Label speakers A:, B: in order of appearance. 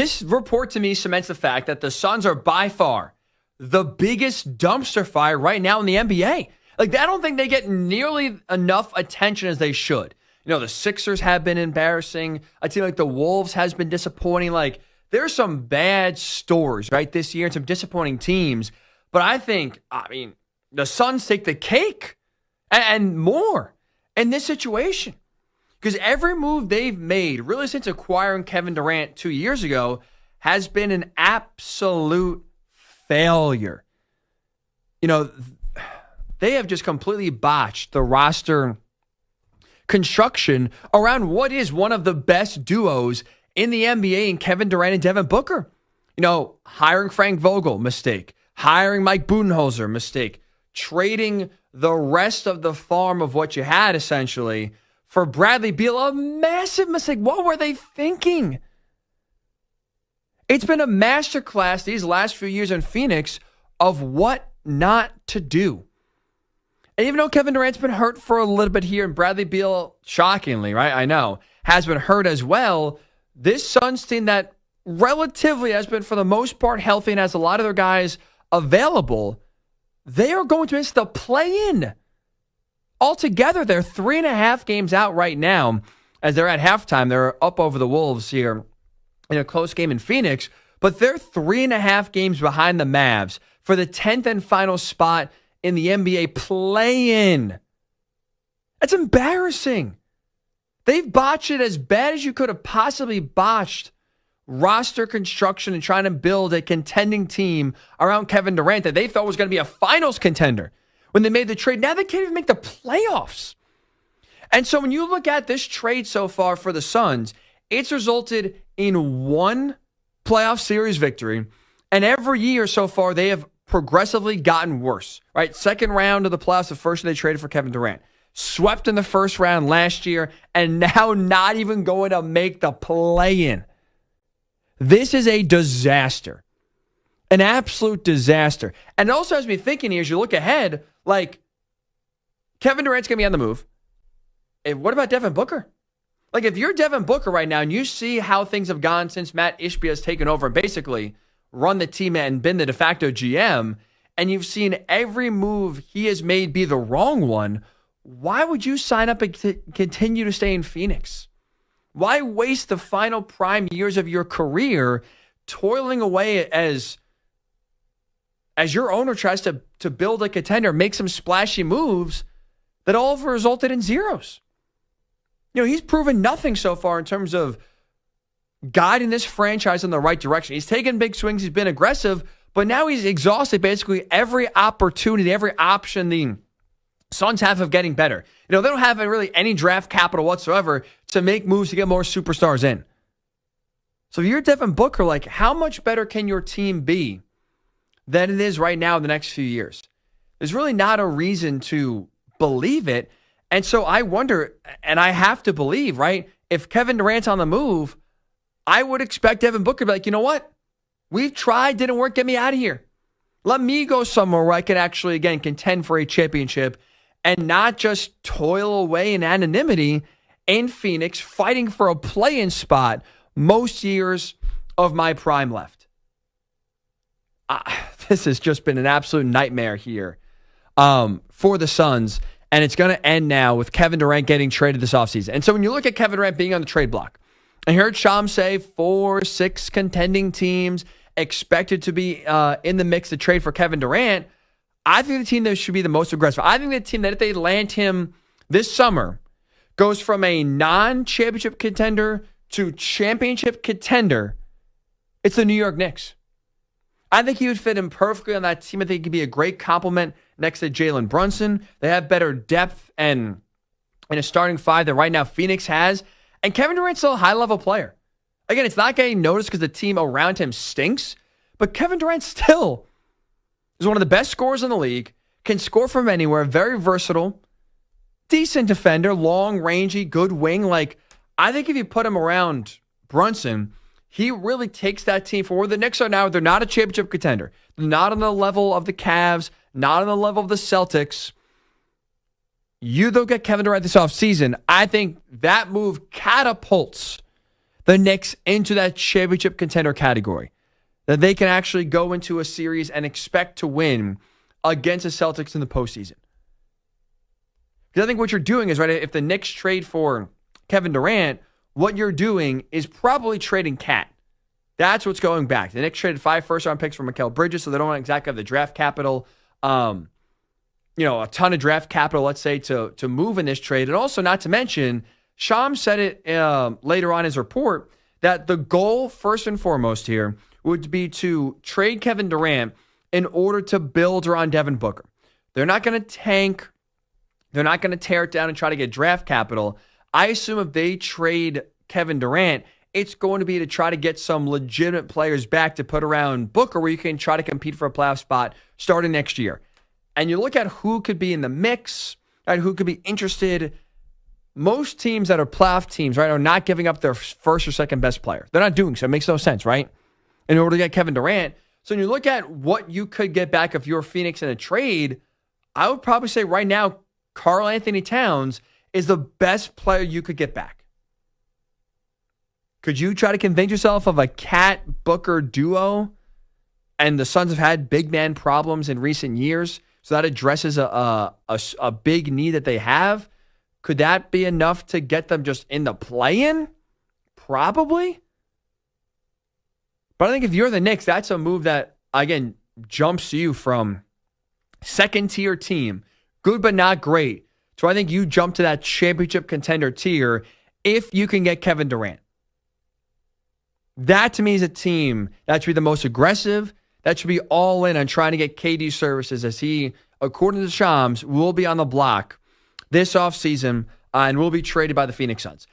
A: This report to me cements the fact that the Suns are by far the biggest dumpster fire right now in the NBA. Like, I don't think they get nearly enough attention as they should. You know, the Sixers have been embarrassing. A team like the Wolves has been disappointing. Like, there's some bad stories, right, this year and some disappointing teams. But I think, the Suns take the cake and more in this situation. Because every move they've made, really since acquiring Kevin Durant 2 years ago, has been an absolute failure. You know, they have just completely botched the roster construction around what is one of the best duos in the NBA in Kevin Durant and Devin Booker. You know, hiring Frank Vogel, mistake. Hiring Mike Budenholzer, mistake. Trading the rest of the farm of what you had, essentially, for Bradley Beal, a massive mistake. What were they thinking? It's been a masterclass these last few years in Phoenix of what not to do. And even though Kevin Durant's been hurt for a little bit here, and Bradley Beal, shockingly, right, I know, has been hurt as well, this Suns team that relatively has been, for the most part, healthy and has a lot of their guys available, they are going to miss the play-in. Altogether, they're 3.5 games out right now as they're at halftime. They're up over the Wolves here in a close game in Phoenix, but they're 3.5 games behind the Mavs for the 10th and final spot in the NBA play-in. That's embarrassing. They've botched it as bad as you could have possibly botched roster construction and trying to build a contending team around Kevin Durant that they thought was going to be a finals contender when they made the trade. Now they can't even make the playoffs. And so when you look at this trade so far for the Suns, it's resulted in one playoff series victory. And every year so far, they have progressively gotten worse, right? Second round of the playoffs, the first year they traded for Kevin Durant. Swept in the first round last year, and now not even going to make the play-in. This is a disaster. An absolute disaster. And it also has me thinking here, as you look ahead, like, Kevin Durant's going to be on the move. What about Devin Booker? Like, if you're Devin Booker right now and you see how things have gone since Matt Ishbia has taken over and basically run the team and been the de facto GM, and you've seen every move he has made be the wrong one, why would you sign up and continue to stay in Phoenix? Why waste the final prime years of your career toiling away as your owner tries to build a contender, make some splashy moves that all have resulted in zeros? You know, he's proven nothing so far in terms of guiding this franchise in the right direction. He's taken big swings. He's been aggressive, but now he's exhausted basically every opportunity, every option the Suns have of getting better. You know, they don't have really any draft capital whatsoever to make moves to get more superstars in. So if you're Devin Booker, like, how much better can your team be than it is right now in the next few years? There's really not a reason to believe it. And so I wonder, and I have to believe, right, if Kevin Durant's on the move, I would expect Devin Booker to be like, you know what? We've tried, didn't work, get me out of here. Let me go somewhere where I can actually, again, contend for a championship and not just toil away in anonymity in Phoenix, fighting for a play-in spot most years of my prime left. This has just been an absolute nightmare here for the Suns, and it's going to end now with Kevin Durant getting traded this offseason. And so when you look at Kevin Durant being on the trade block, I heard Shams say 4-6 contending teams expected to be in the mix to trade for Kevin Durant. I think the team that should be the most aggressive, I think the team that if they land him this summer goes from a non-championship contender to championship contender, it's the New York Knicks. I think he would fit in perfectly on that team. I think he could be a great compliment next to Jalen Brunson. They have better depth and in a starting five than right now Phoenix has. And Kevin Durant's still a high-level player. Again, it's not getting noticed because the team around him stinks, but Kevin Durant still is one of the best scorers in the league, can score from anywhere, very versatile, decent defender, long, rangy, good wing. Like, I think if you put him around Brunson, he really takes that team for where the Knicks are now. They're not a championship contender. They're not on the level of the Cavs, not on the level of the Celtics. You, though, get Kevin Durant this offseason. I think that move catapults the Knicks into that championship contender category. That they can actually go into a series and expect to win against the Celtics in the postseason. Because I think what you're doing is, right, if the Knicks trade for Kevin Durant, what you're doing is probably trading Cat. That's what's going back. The Knicks traded 5 first-round picks for Mikal Bridges, so they don't exactly have the draft capital, a ton of draft capital, let's say, to move in this trade. And also, not to mention, Shams said it later on in his report, that the goal, first and foremost here, would be to trade Kevin Durant in order to build around Devin Booker. They're not going to tank. They're not going to tear it down and try to get draft capital. I assume if they trade Kevin Durant, it's going to be to try to get some legitimate players back to put around Booker where you can try to compete for a playoff spot starting next year. And you look at who could be in the mix, right, who could be interested. Most teams that are playoff teams, right, are not giving up their first or second best player. They're not doing so. It makes no sense, right? In order to get Kevin Durant. So when you look at what you could get back if you're Phoenix in a trade, I would probably say right now, Karl Anthony Towns is the best player you could get back. Could you try to convince yourself of a Cat Booker duo? And the Suns have had big man problems in recent years, so that addresses a big need that they have. Could that be enough to get them just in the play-in? Probably. But I think if you're the Knicks, that's a move that, again, jumps you from second-tier team, good but not great. So I think you jump to that championship contender tier if you can get Kevin Durant. That, to me, is a team that should be the most aggressive, that should be all in on trying to get KD services, as he, according to Shams, will be on the block this offseason and will be traded by the Phoenix Suns.